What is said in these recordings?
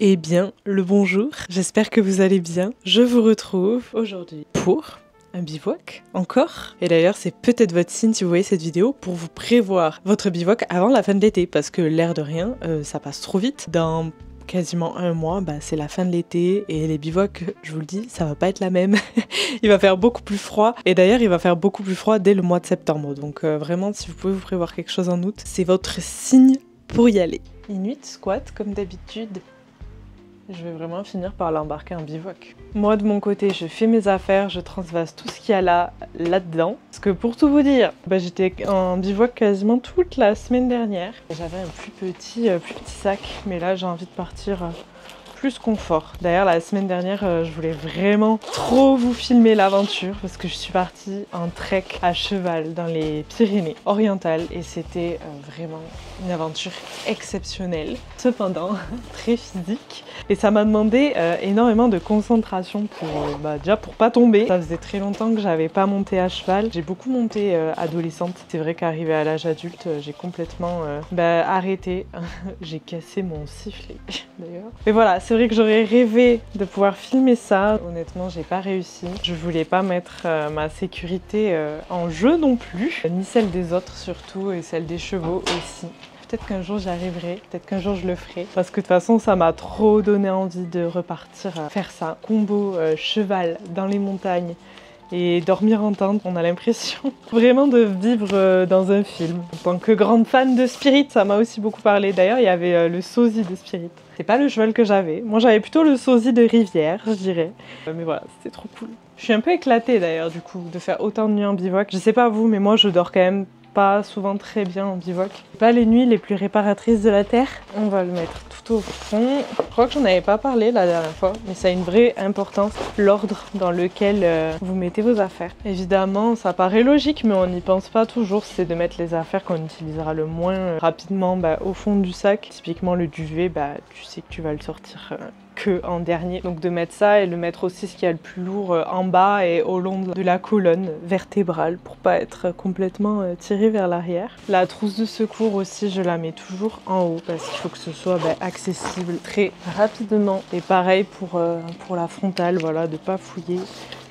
Eh bien, le bonjour, j'espère que vous allez bien. Je vous retrouve aujourd'hui pour un bivouac, encore. Et d'ailleurs, c'est peut-être votre signe si vous voyez cette vidéo pour vous prévoir votre bivouac avant la fin de l'été, parce que l'air de rien, ça passe trop vite. Dans quasiment un mois, c'est la fin de l'été et les bivouacs, je vous le dis, ça va pas être la même. Il va faire beaucoup plus froid et d'ailleurs il va faire beaucoup plus froid dès le mois de septembre. Donc vraiment, si vous pouvez vous prévoir quelque chose en août, c'est votre signe pour y aller. Inuit squat comme d'habitude. Je vais vraiment finir par l'embarquer en bivouac. Moi de mon côté, je fais mes affaires, je transvase tout ce qu'il y a là-dedans. Parce que pour tout vous dire, j'étais en bivouac quasiment toute la semaine dernière. J'avais un plus petit sac, mais là j'ai envie de partir plus confort. D'ailleurs la semaine dernière, je voulais vraiment trop vous filmer l'aventure parce que je suis partie en trek à cheval dans les Pyrénées orientales et c'était vraiment une aventure exceptionnelle, cependant très physique. Et ça m'a demandé énormément de concentration pour déjà pour pas tomber. Ça faisait très longtemps que j'avais pas monté à cheval. J'ai beaucoup monté adolescente. C'est vrai qu'arrivée à l'âge adulte, j'ai complètement arrêté. J'ai cassé mon sifflet d'ailleurs. Mais voilà, c'est vrai que j'aurais rêvé de pouvoir filmer ça. Honnêtement, j'ai pas réussi. Je voulais pas mettre ma sécurité en jeu non plus, ni celle des autres surtout et celle des chevaux aussi. Peut-être qu'un jour j'y arriverai, peut-être qu'un jour je le ferai. Parce que de toute façon, ça m'a trop donné envie de repartir faire ça. Combo cheval dans les montagnes et dormir en tente. On a l'impression vraiment de vivre dans un film. En tant que grande fan de Spirit, ça m'a aussi beaucoup parlé. D'ailleurs, il y avait le sosie de Spirit. C'est pas le cheval que j'avais. Moi, j'avais plutôt le sosie de Rivière, je dirais. Mais voilà, c'était trop cool. Je suis un peu éclatée d'ailleurs, du coup, de faire autant de nuits en bivouac. Je sais pas vous, mais moi, je dors quand même pas souvent très bien en bivouac. Pas les nuits les plus réparatrices de la terre. On va le mettre tout au fond. Je crois que j'en avais pas parlé la dernière fois, mais ça a une vraie importance, l'ordre dans lequel vous mettez vos affaires. Évidemment, ça paraît logique, mais on n'y pense pas toujours, c'est de mettre les affaires qu'on utilisera le moins rapidement au fond du sac. Typiquement le duvet, tu sais que tu vas le sortir que en dernier. Donc de mettre ça et de mettre aussi ce qu'il y a le plus lourd en bas et au long de la colonne vertébrale pour pas être complètement tiré vers l'arrière. La trousse de secours aussi, je la mets toujours en haut parce qu'il faut que ce soit accessible très rapidement. Et pareil pour la frontale, voilà, de pas fouiller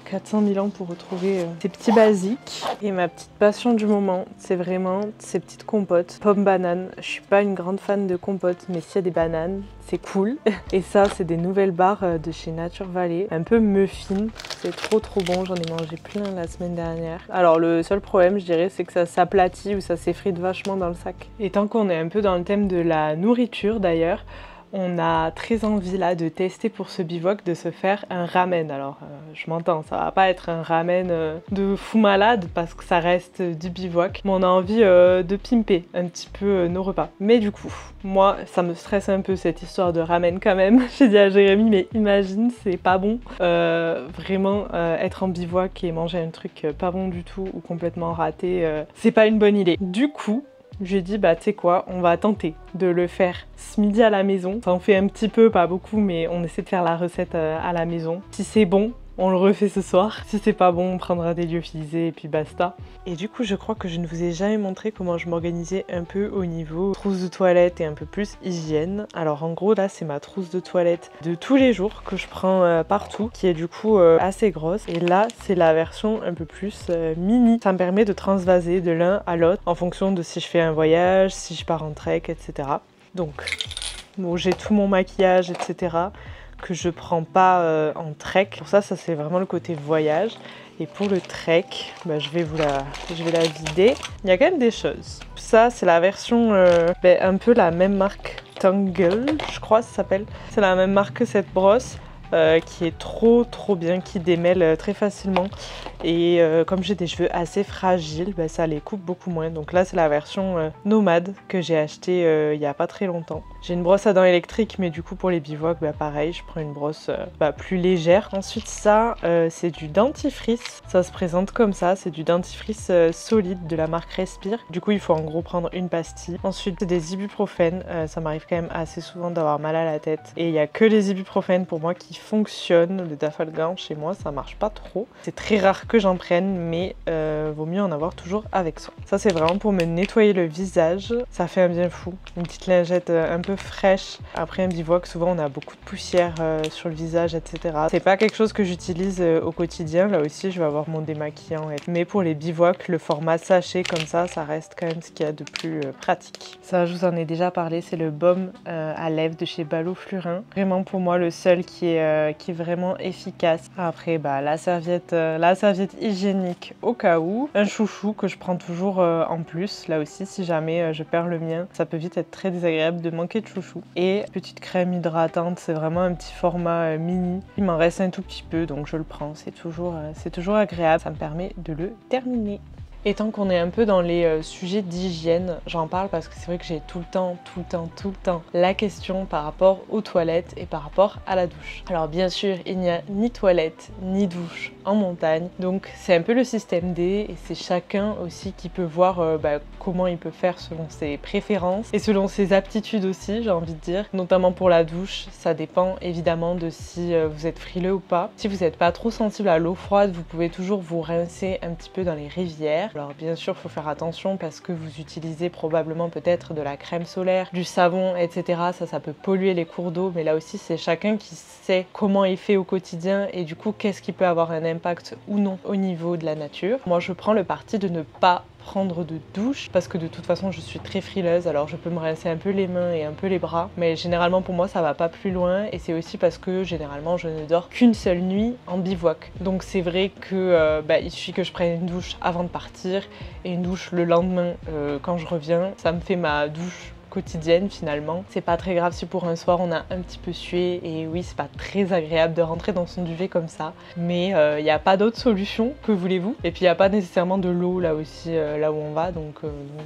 400 000 ans pour retrouver ces petits basiques. Et ma petite passion du moment, c'est vraiment ces petites compotes. Pommes bananes, je suis pas une grande fan de compotes, mais s'il y a des bananes, c'est cool. Et ça, c'est des nouvelles barres de chez Nature Valley, un peu muffin. C'est trop bon, j'en ai mangé plein la semaine dernière. Alors le seul problème, je dirais, c'est que ça s'aplatit ou ça s'effrite vachement dans le sac. Et tant qu'on est un peu dans le thème de la nourriture d'ailleurs, on a très envie là de tester pour ce bivouac de se faire un ramen. Alors je m'entends, ça va pas être un ramen de fou malade parce que ça reste du bivouac, mais on a envie de pimper un petit peu nos repas. Mais du coup, moi ça me stresse un peu cette histoire de ramen quand même. J'ai dit à Jérémy, mais imagine, c'est pas bon. Vraiment être en bivouac et manger un truc pas bon du tout ou complètement raté, c'est pas une bonne idée. Du coup, j'ai dit, tu sais quoi, on va tenter de le faire ce midi à la maison. Ça en fait un petit peu, pas beaucoup, mais on essaie de faire la recette à la maison. Si c'est bon, on le refait ce soir. Si c'est pas bon, on prendra des lyophilisés et puis basta. Et du coup, je crois que je ne vous ai jamais montré comment je m'organisais un peu au niveau trousse de toilette et un peu plus hygiène. Alors en gros, là, c'est ma trousse de toilette de tous les jours que je prends partout, qui est du coup assez grosse. Et là, c'est la version un peu plus mini. Ça me permet de transvaser de l'un à l'autre en fonction de si je fais un voyage, si je pars en trek, etc. Donc, bon, j'ai tout mon maquillage, etc. que je prends pas en trek. Pour ça, c'est vraiment le côté voyage. Et pour le trek, je vais la vider. Il y a quand même des choses. Ça, c'est la version un peu la même marque Tangle, je crois ça s'appelle. C'est la même marque que cette brosse. Qui est trop bien, qui démêle très facilement et comme j'ai des cheveux assez fragiles, ça les coupe beaucoup moins. Donc là c'est la version nomade que j'ai achetée il y a pas très longtemps. J'ai une brosse à dents électrique, mais du coup pour les bivouacs pareil, je prends une brosse plus légère. Ensuite ça c'est du dentifrice, ça se présente comme ça, c'est du dentifrice solide de la marque Respire. Du coup il faut en gros prendre une pastille. Ensuite c'est des ibuprofènes, ça m'arrive quand même assez souvent d'avoir mal à la tête et il n'y a que les ibuprofènes pour moi qui fonctionne. Le Dafalgan chez moi ça marche pas trop. C'est très rare que j'en prenne, mais vaut mieux en avoir toujours avec soi. Ça c'est vraiment pour me nettoyer le visage. Ça fait un bien fou. Une petite lingette un peu fraîche. Après un bivouac, souvent on a beaucoup de poussière sur le visage, etc. C'est pas quelque chose que j'utilise au quotidien. Là aussi je vais avoir mon démaquillant. Mais pour les bivouacs, le format sachet comme ça reste quand même ce qu'il y a de plus pratique. Ça, je vous en ai déjà parlé, c'est le baume à lèvres de chez Balo Flurin. Vraiment pour moi le seul qui est vraiment efficace. Après la serviette hygiénique au cas où. Un chouchou que je prends toujours en plus. Là aussi si jamais je perds le mien, ça peut vite être très désagréable de manquer de chouchou. Et petite crème hydratante, c'est vraiment un petit format mini. Il m'en reste un tout petit peu donc je le prends. C'est toujours agréable. Ça me permet de le terminer. Et tant qu'on est un peu dans les sujets d'hygiène, j'en parle parce que c'est vrai que j'ai tout le temps la question par rapport aux toilettes et par rapport à la douche. Alors bien sûr, il n'y a ni toilette ni douche en montagne, donc c'est un peu le système D et c'est chacun aussi qui peut voir comment il peut faire selon ses préférences et selon ses aptitudes aussi, j'ai envie de dire. Notamment pour la douche, ça dépend évidemment de si vous êtes frileux ou pas. Si vous n'êtes pas trop sensible à l'eau froide, vous pouvez toujours vous rincer un petit peu dans les rivières. Alors bien sûr, il faut faire attention parce que vous utilisez probablement peut-être de la crème solaire, du savon, etc. Ça peut polluer les cours d'eau, mais là aussi c'est chacun qui sait comment il fait au quotidien et du coup qu'est-ce qui peut avoir un impact ou non au niveau de la nature. Moi je prends le parti de ne pas prendre de douche parce que de toute façon je suis très frileuse, alors je peux me rincer un peu les mains et un peu les bras, mais généralement pour moi ça va pas plus loin et c'est aussi parce que généralement je ne dors qu'une seule nuit en bivouac. Donc c'est vrai que il suffit que je prenne une douche avant de partir et une douche le lendemain quand je reviens. Ça me fait ma douche quotidienne finalement. C'est pas très grave si pour un soir on a un petit peu sué et oui c'est pas très agréable de rentrer dans son duvet comme ça, mais il n'y a pas d'autre solution, que voulez-vous. Et puis il n'y a pas nécessairement de l'eau là aussi là où on va, donc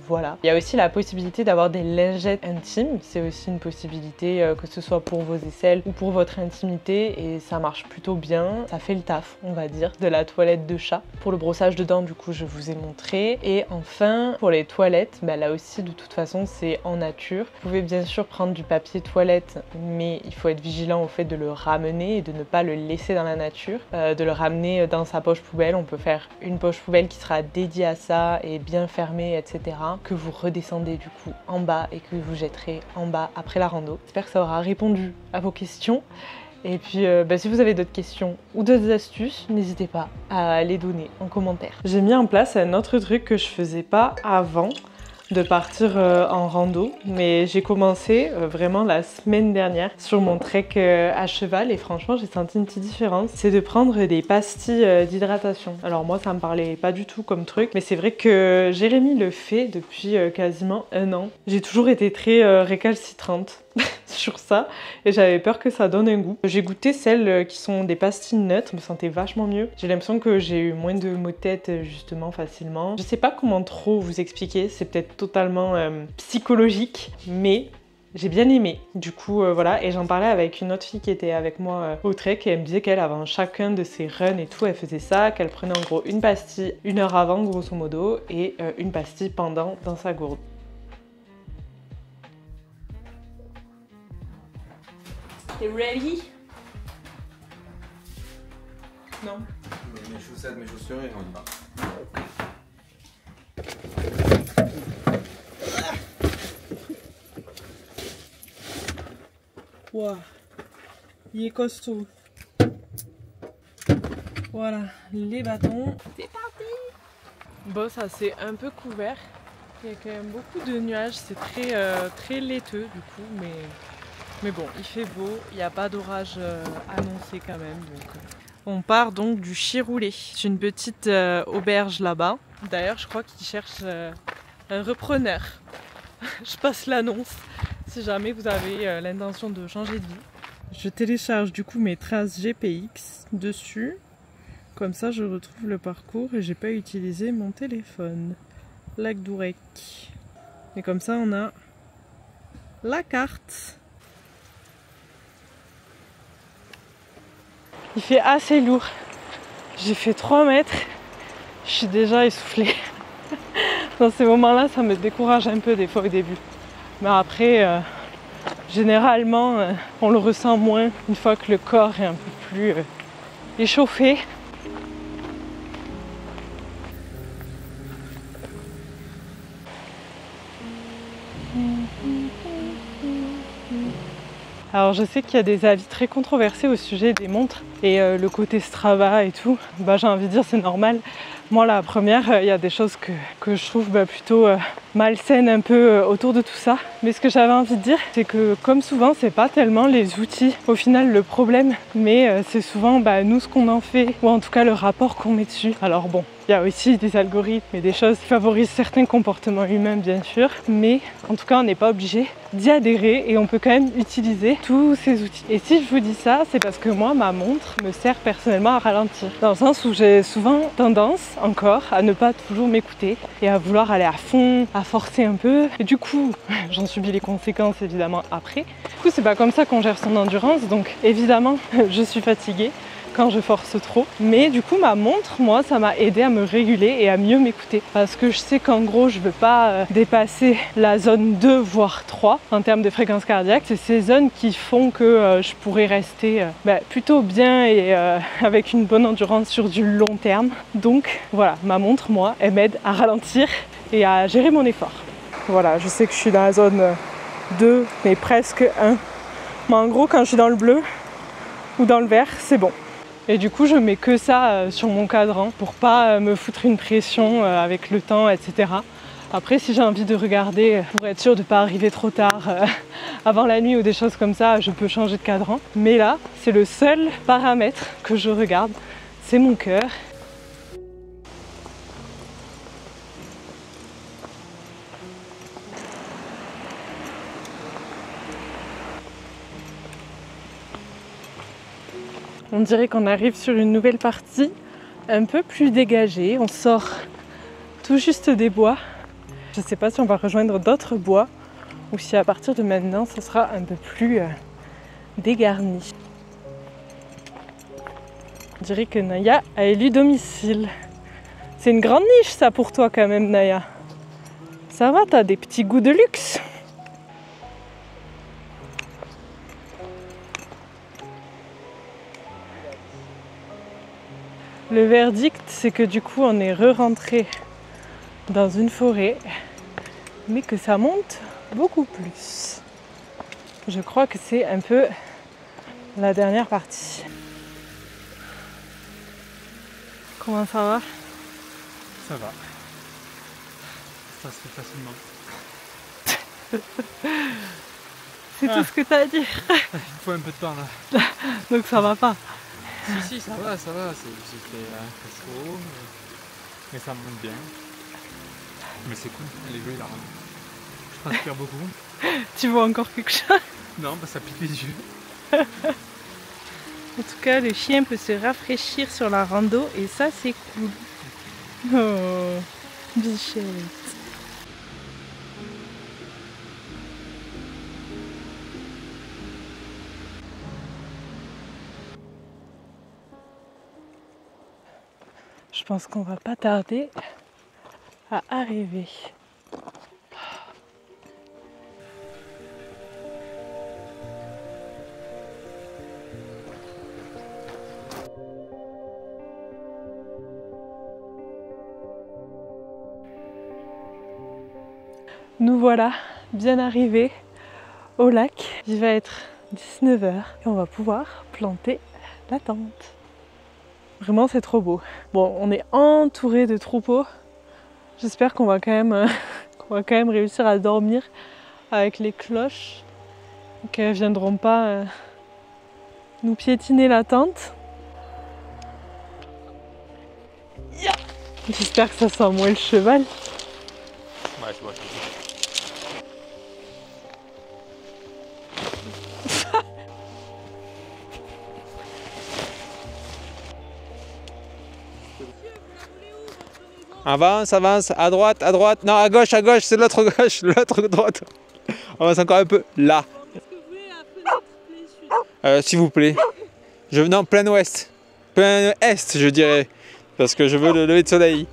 voilà. Il y a aussi la possibilité d'avoir des lingettes intimes, c'est aussi une possibilité que ce soit pour vos aisselles ou pour votre intimité et ça marche plutôt bien, ça fait le taf on va dire de la toilette de chat. Pour le brossage de dents du coup je vous ai montré et enfin pour les toilettes, là aussi de toute façon c'est en nature. Vous pouvez bien sûr prendre du papier toilette, mais il faut être vigilant au fait de le ramener et de ne pas le laisser dans la nature, de le ramener dans sa poche poubelle. On peut faire une poche poubelle qui sera dédiée à ça et bien fermée, etc. que vous redescendez du coup en bas et que vous jetterez en bas après la rando. J'espère que ça aura répondu à vos questions. Et puis si vous avez d'autres questions ou d'autres astuces, n'hésitez pas à les donner en commentaire. J'ai mis en place un autre truc que je faisais pas avant de partir en rando, mais j'ai commencé vraiment la semaine dernière sur mon trek à cheval et franchement j'ai senti une petite différence. C'est de prendre des pastilles d'hydratation. Alors moi ça me parlait pas du tout comme truc, mais c'est vrai que Jérémy le fait depuis quasiment 1 an. J'ai toujours été très récalcitrante sur ça et j'avais peur que ça donne un goût. J'ai goûté celles qui sont des pastilles neutres, je me sentais vachement mieux. J'ai l'impression que j'ai eu moins de maux de tête justement facilement. Je sais pas comment trop vous expliquer, c'est peut-être totalement psychologique, mais j'ai bien aimé. Du coup voilà, et j'en parlais avec une autre fille qui était avec moi au trek et elle me disait qu'elle avant chacun de ses runs et tout, elle faisait ça, qu'elle prenait en gros une pastille 1 heure avant grosso modo et une pastille pendant dans sa gourde. T'es ready? Non. Mes chaussettes, mes chaussures et on y va. Wow. Il est costaud. Voilà, les bâtons. C'est parti! Bon, ça c'est un peu couvert. Il y a quand même beaucoup de nuages. C'est très laiteux du coup, mais bon, il fait beau. Il n'y a pas d'orage annoncé quand même. Donc, on part donc du Chiroulé. C'est une petite auberge là-bas. D'ailleurs, je crois qu'ils cherchent un repreneur. Je passe l'annonce si jamais vous avez l'intention de changer de vie. Je télécharge du coup mes traces GPX dessus. Comme ça, je retrouve le parcours et j'ai pas utilisé mon téléphone. Lac d'Ourec. Et comme ça, on a la carte. Il fait assez lourd. J'ai fait 3 mètres. Je suis déjà essoufflée. Dans ces moments-là, ça me décourage un peu des fois au début. Mais après, généralement, on le ressent moins une fois que le corps est un peu plus échauffé. Alors je sais qu'il y a des avis très controversés au sujet des montres et le côté Strava et tout, j'ai envie de dire c'est normal. Moi la première, il y a des choses que je trouve plutôt malsaines un peu autour de tout ça. Mais ce que j'avais envie de dire, c'est que comme souvent, c'est pas tellement les outils au final le problème, mais c'est souvent nous ce qu'on en fait, ou en tout cas le rapport qu'on met dessus. Alors bon, il y a aussi des algorithmes et des choses qui favorisent certains comportements humains bien sûr, mais en tout cas on n'est pas obligé d'y adhérer et on peut quand même utiliser tous ces outils. Et si je vous dis ça, c'est parce que moi ma montre me sert personnellement à ralentir, dans le sens où j'ai souvent tendance encore à ne pas toujours m'écouter et à vouloir aller à fond, à forcer un peu, et du coup j'en subis les conséquences évidemment après. Du coup c'est pas comme ça qu'on gère son endurance, donc évidemment je suis fatiguée quand je force trop, mais du coup ma montre, moi, ça m'a aidé à me réguler et à mieux m'écouter, parce que je sais qu'en gros je veux pas dépasser la zone 2 voire 3 en termes de fréquence cardiaque. C'est ces zones qui font que je pourrais rester plutôt bien et avec une bonne endurance sur du long terme. Donc voilà, ma montre, moi, elle m'aide à ralentir et à gérer mon effort. Voilà, je sais que je suis dans la zone 2 mais presque 1, mais en gros quand je suis dans le bleu ou dans le vert, c'est bon. Et du coup je mets que ça sur mon cadran pour pas me foutre une pression avec le temps, etc. Après si j'ai envie de regarder pour être sûr de pas arriver trop tard avant la nuit ou des choses comme ça, je peux changer de cadran. Mais là c'est le seul paramètre que je regarde, c'est mon cœur. On dirait qu'on arrive sur une nouvelle partie un peu plus dégagée. On sort tout juste des bois. Je ne sais pas si on va rejoindre d'autres bois ou si à partir de maintenant, ce sera un peu plus dégarni. On dirait que Naya a élu domicile. C'est une grande niche ça pour toi quand même, Naya. Ça va, t'as des petits goûts de luxe. Le verdict, c'est que du coup, on est re-rentré dans une forêt, mais que ça monte beaucoup plus. Je crois que c'est un peu la dernière partie. Comment ça va? Ça va. Ça se fait facilement. C'est tout ce que t'as à dire. Il faut un peu de temps là. Donc ça va pas. Si, ça va. J'ai fait chaud, mais ça monte bien. Mais c'est cool, les jeux, il a rendu. Je transpire beaucoup. Tu vois encore quelque chose? Non, ça pique les yeux. En tout cas, le chien peut se rafraîchir sur la rando et ça, c'est cool. Oh, bichette. Je pense qu'on va pas tarder à arriver. Nous voilà bien arrivés au lac. Il va être 19 h et on va pouvoir planter la tente. Vraiment c'est trop beau. Bon, on est entouré de troupeaux. J'espère qu'on va quand même réussir à dormir avec les cloches, qu'elles ne viendront pas nous piétiner la tente. J'espère que ça sent moins le cheval. Ouais, je vois. Avance, à droite, non à gauche, c'est l'autre gauche, l'autre droite. Avance encore un peu, là. Est-ce que vous voulez la fenêtre S'il vous plaît. Non, plein ouest. Plein est, je dirais. Parce que je veux le lever de soleil.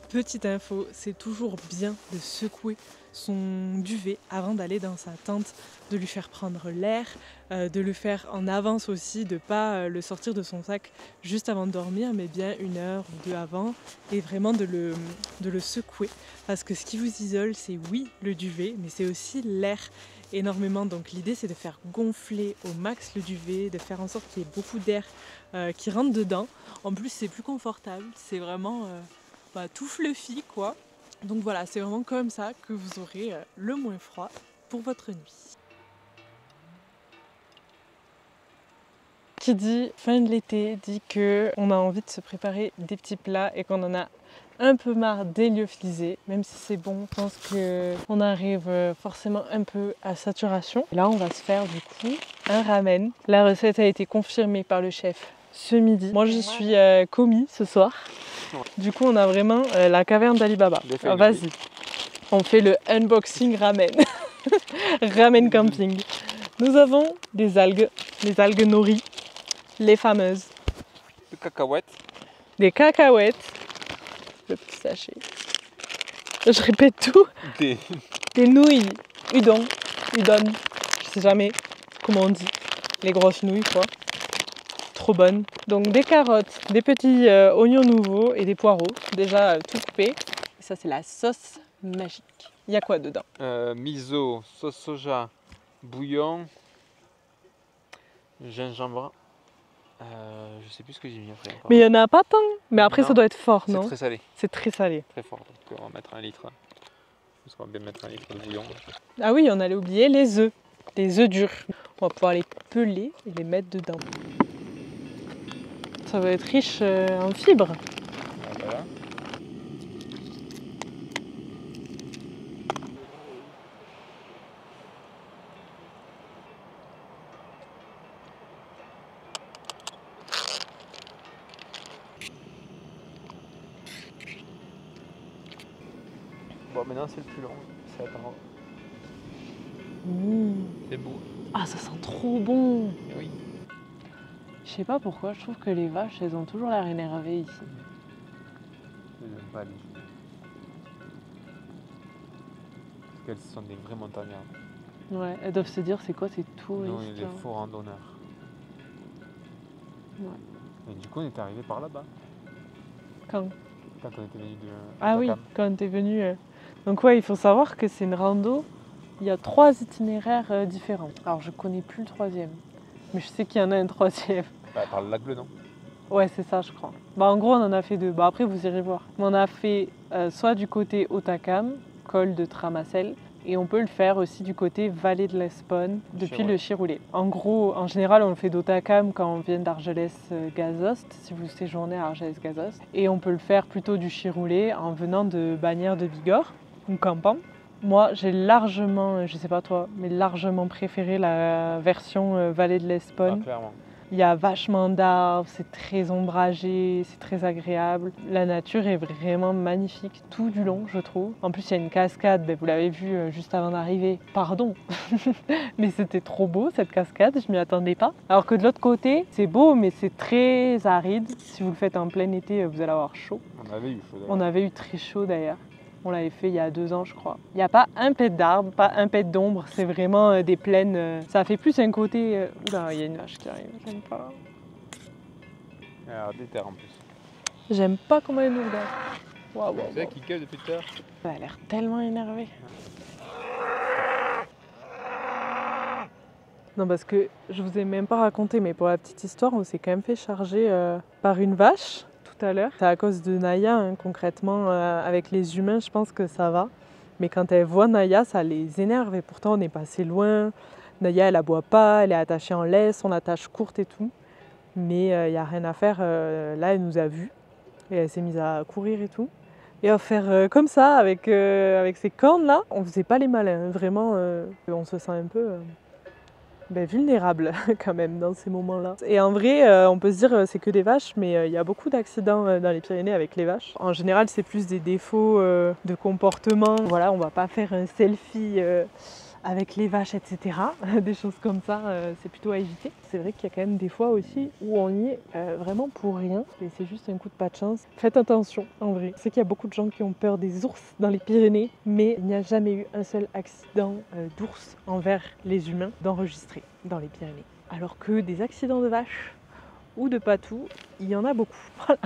Petite info, c'est toujours bien de secouer son duvet avant d'aller dans sa tente, de lui faire prendre l'air, de le faire en avance aussi, de ne pas le sortir de son sac juste avant de dormir, mais bien 1 heure ou 2 avant, et vraiment de le secouer. Parce que ce qui vous isole, c'est oui le duvet, mais c'est aussi l'air énormément. Donc l'idée c'est de faire gonfler au max le duvet, de faire en sorte qu'il y ait beaucoup d'air qui rentre dedans. En plus c'est plus confortable, c'est vraiment tout fluffy quoi. Donc voilà, c'est vraiment comme ça que vous aurez le moins froid pour votre nuit. Qui dit fin de l'été dit qu'on a envie de se préparer des petits plats et qu'on en a un peu marre des lyophilisés. Même si c'est bon, je pense qu'on arrive forcément un peu à saturation. Et là on va se faire du coup un ramen. La recette a été confirmée par le chef ce midi. Moi je suis commis ce soir. Du coup on a vraiment la caverne d'Ali Baba. Ah, vas-y, on fait le unboxing ramen. Ramen camping. Nous avons des algues, les algues nori, les fameuses. De cacahuètes. Des cacahuètes. Le petit sachet. Je répète tout. Des nouilles. Udon. Je sais jamais comment on dit. Les grosses nouilles quoi. Trop bonnes. Donc des carottes, des petits oignons nouveaux et des poireaux. Déjà tout coupés. Et ça c'est la sauce magique. Il y a quoi dedans? Miso, sauce soja, bouillon, gingembre. Je sais plus ce que j'ai mis après. Mais il n'y en a pas tant. Mais après, non, ça doit être fort, non? C'est très salé. C'est très salé. Très fort. Donc on va mettre 1 litre. Parce qu'on va bien mettre 1 litre de bouillon. Ah oui, on allait oublier les œufs. Les œufs durs. On va pouvoir les peler et les mettre dedans. Ça va être riche en fibres. Voilà. Bon, maintenant c'est le plus long, c'est attendre. C'est beau. Ah, ça sent trop bon. Oui. Je sais pas pourquoi, je trouve que les vaches, elles ont toujours l'air énervées ici. Je n'aime pas les jouer. Parce qu'elles sont des vraies montagnardes. Ouais, elles doivent se dire, c'est quoi ces touristes? Nous, on est des faux randonneurs. Ouais. Et du coup, on est arrivé par là-bas. Quand On était venu de. Ah oui, Takam. quand t'es venu. Donc ouais, il faut savoir que c'est une rando. Il y a 3 itinéraires différents. Alors je connais plus le 3e, mais je sais qu'il y en a un 3e. Bah, par le lac Bleu, non? Ouais, c'est ça, je crois. Bah en gros, on en a fait 2. Bah après, vous irez voir. On a fait soit du côté Otakam, col de Tramasel, et on peut le faire aussi du côté vallée de l'Espone, depuis le Chiroulé. En gros, en général, on le fait d'Otakam quand on vient d'Argelès-Gazost, si vous séjournez à Argelès-Gazost. Et on peut le faire plutôt du Chiroulé en venant de Bagnères de Bigorre, ou campant. Moi, j'ai largement, je sais pas toi, mais largement préféré la version vallée de l'Espone. Ah, clairement. Il y a vachement d'arbres, c'est très ombragé, c'est très agréable. La nature est vraiment magnifique tout du long, je trouve. En plus, il y a une cascade, vous l'avez vu juste avant d'arriver. Pardon, mais c'était trop beau cette cascade, je m'y attendais pas. Alors que de l'autre côté, c'est beau, mais c'est très aride. Si vous le faites en plein été, vous allez avoir chaud. On avait eu chaud d'ailleurs. On avait eu très chaud d'ailleurs. On l'avait fait il y a 2 ans, je crois. Il n'y a pas un pet d'arbre, pas un pet d'ombre. C'est vraiment des plaines. Ça fait plus un côté... Oula, il y a une vache qui arrive. J'aime pas. Alors, des terres en plus. J'aime pas comment elle nous regarde. Waouh, Vous savez qui gueule depuis tout à l'heure? Elle a l'air tellement énervée. Non, parce que je vous ai même pas raconté, mais pour la petite histoire, on s'est quand même fait charger par une vache tout à l'heure. C'est à cause de Naya, hein, concrètement, avec les humains, je pense que ça va. Mais quand elle voit Naya, ça les énerve et pourtant on est passé loin. Naya, elle aboie pas, elle est attachée en laisse, on l'attache courte et tout. Mais il n'y a rien à faire. Là, elle nous a vus et elle s'est mise à courir et tout. Et à faire comme ça, avec ces cornes là, on faisait pas les malins. Hein. Vraiment, on se sent un peu... vulnérable quand même dans ces moments-là. Et en vrai, on peut se dire c'est que des vaches, mais il y a beaucoup d'accidents dans les Pyrénées avec les vaches. En général, c'est plus des défauts de comportement. Voilà, on va pas faire un selfie avec les vaches, etc. Des choses comme ça, c'est plutôt à éviter. C'est vrai qu'il y a quand même des fois aussi où on y est vraiment pour rien et c'est juste un coup de pas de chance. Faites attention en vrai. Je sais qu'il y a beaucoup de gens qui ont peur des ours dans les Pyrénées, mais il n'y a jamais eu un seul accident d'ours envers les humains d'enregistrer dans les Pyrénées. Alors que des accidents de vaches ou de patous, il y en a beaucoup. Voilà.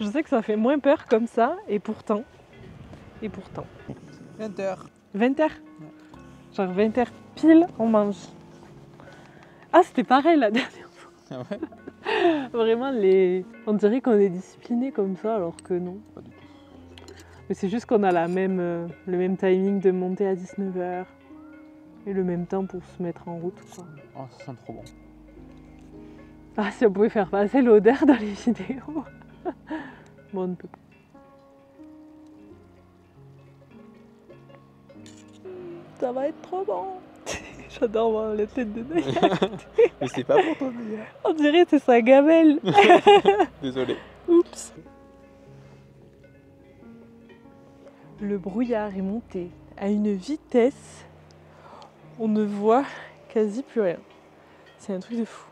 Je sais que ça fait moins peur comme ça et pourtant... 20h. 20h. Genre 20h pile, on mange. Ah, c'était pareil la dernière fois. Ah ouais? Vraiment, on dirait qu'on est discipliné comme ça, alors que non. Pas du tout. Mais c'est juste qu'on a le même timing de monter à 19h et le même temps pour se mettre en route, quoi. Oh, ça sent trop bon. Ah, si on pouvait faire passer l'odeur dans les vidéos. Bon, on ne peut pas. Ça va être trop bon. J'adore voir la tête de Naya. Mais c'est pas pour toi d'ailleurs. On dirait que c'est sa gamelle. Désolé. Oups. Le brouillard est monté à une vitesse, on ne voit quasi plus rien. C'est un truc de fou.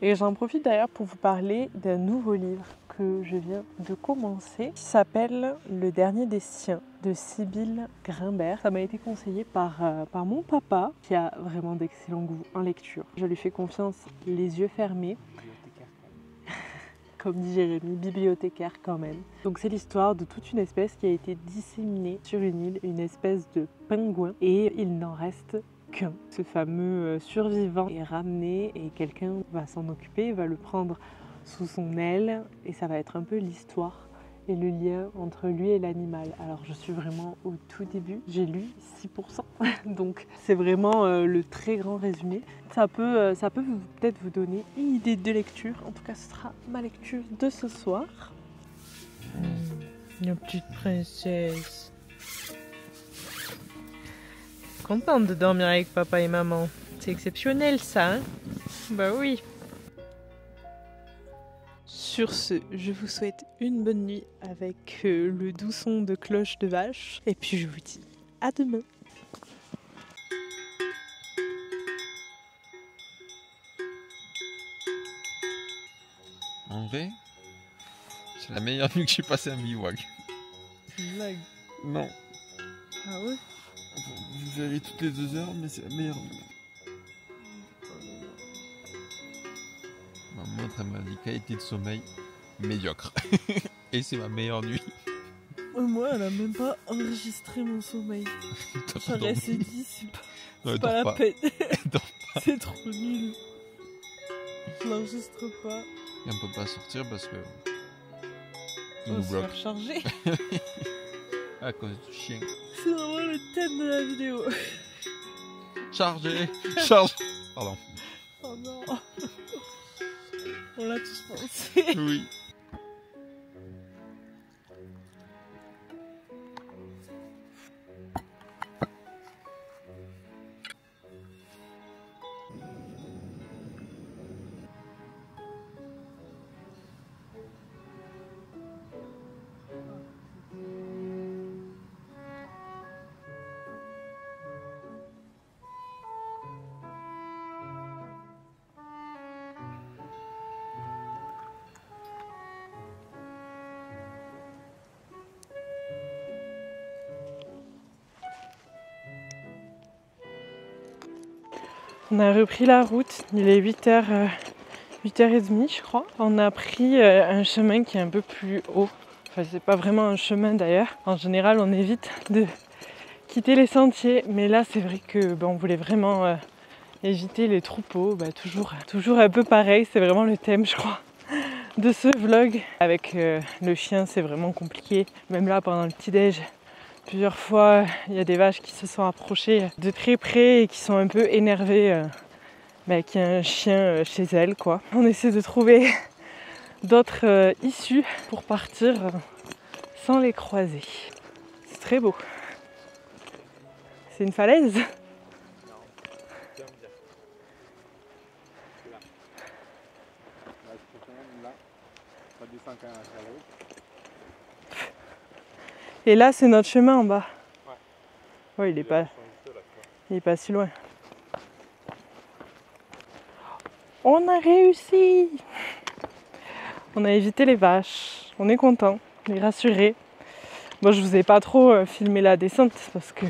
Et j'en profite d'ailleurs pour vous parler d'un nouveau livre que je viens de commencer qui s'appelle Le dernier des siens de Sybille Grimbert. Ça m'a été conseillé par mon papa qui a vraiment d'excellents goûts en lecture. Je lui fais confiance les yeux fermés. Comme dit Jérémy, bibliothécaire quand même. Donc c'est l'histoire de toute une espèce qui a été disséminée sur une île, une espèce de pingouin, et il n'en reste qu'un. Ce fameux survivant est ramené et quelqu'un va s'en occuper, va le prendre sous son aile et ça va être un peu l'histoire et le lien entre lui et l'animal. Alors je suis vraiment au tout début, j'ai lu 6%, donc c'est vraiment le très grand résumé. Ça peut peut-être vous donner une idée de lecture, en tout cas ce sera ma lecture de ce soir. La petite princesse. Contente de dormir avec papa et maman, c'est exceptionnel ça, hein? Bah oui. Sur ce, je vous souhaite une bonne nuit avec le doux son de cloche de vache. Et puis je vous dis à demain. En vrai, c'est la meilleure nuit que j'ai passée à bivouac. Blague. Non. Ah ouais? Je vais aller toutes les 2 heures, mais c'est la meilleure nuit. Ma montre, elle m'a dit qualité de sommeil médiocre. Et c'est ma meilleure nuit. Moi, elle a même pas enregistré mon sommeil. J'aurais s'est dit, c'est pas la peine. C'est trop nul. Je l'enregistre pas. Et on peut pas sortir parce que... On va se faire charger. À cause du chien. C'est vraiment le thème de la vidéo. Chargé. Chargé. Pardon. Oh non. On l'a tous pensé. Oui. On a repris la route, il est 8h30 je crois. On a pris un chemin qui est un peu plus haut. Enfin c'est pas vraiment un chemin d'ailleurs. En général on évite de quitter les sentiers. Mais là c'est vrai que on voulait vraiment éviter les troupeaux. Toujours un peu pareil, c'est vraiment le thème je crois de ce vlog. Avec le chien c'est vraiment compliqué. Même là pendant le petit-déj. Plusieurs fois, il y a des vaches qui se sont approchées de très près et qui sont un peu énervées qu'il y a un chien chez elles, quoi. On essaie de trouver d'autres issues pour partir sans les croiser. C'est très beau. C'est une falaise? Et là, c'est notre chemin en bas. Ouais. Ouais, il est pas si loin. On a réussi! On a évité les vaches. On est content, on est rassuré. Moi, je vous ai pas trop filmé la descente parce que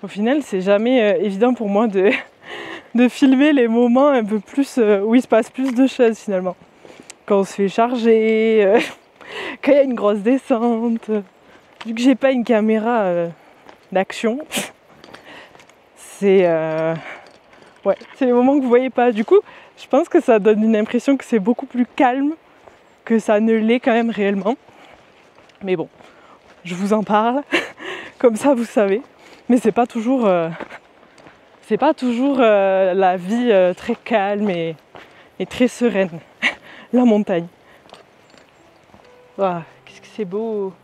au final, c'est jamais évident pour moi de filmer les moments un peu plus où il se passe plus de choses finalement. Quand on se fait charger, quand il y a une grosse descente. Vu que j'ai pas une caméra d'action, c'est les moments que vous voyez pas. Du coup, je pense que ça donne une impression que c'est beaucoup plus calme que ça ne l'est quand même réellement. Mais bon, je vous en parle, comme ça vous savez. Mais c'est pas toujours la vie très calme et très sereine. La montagne. Waouh, qu'est-ce que c'est beau!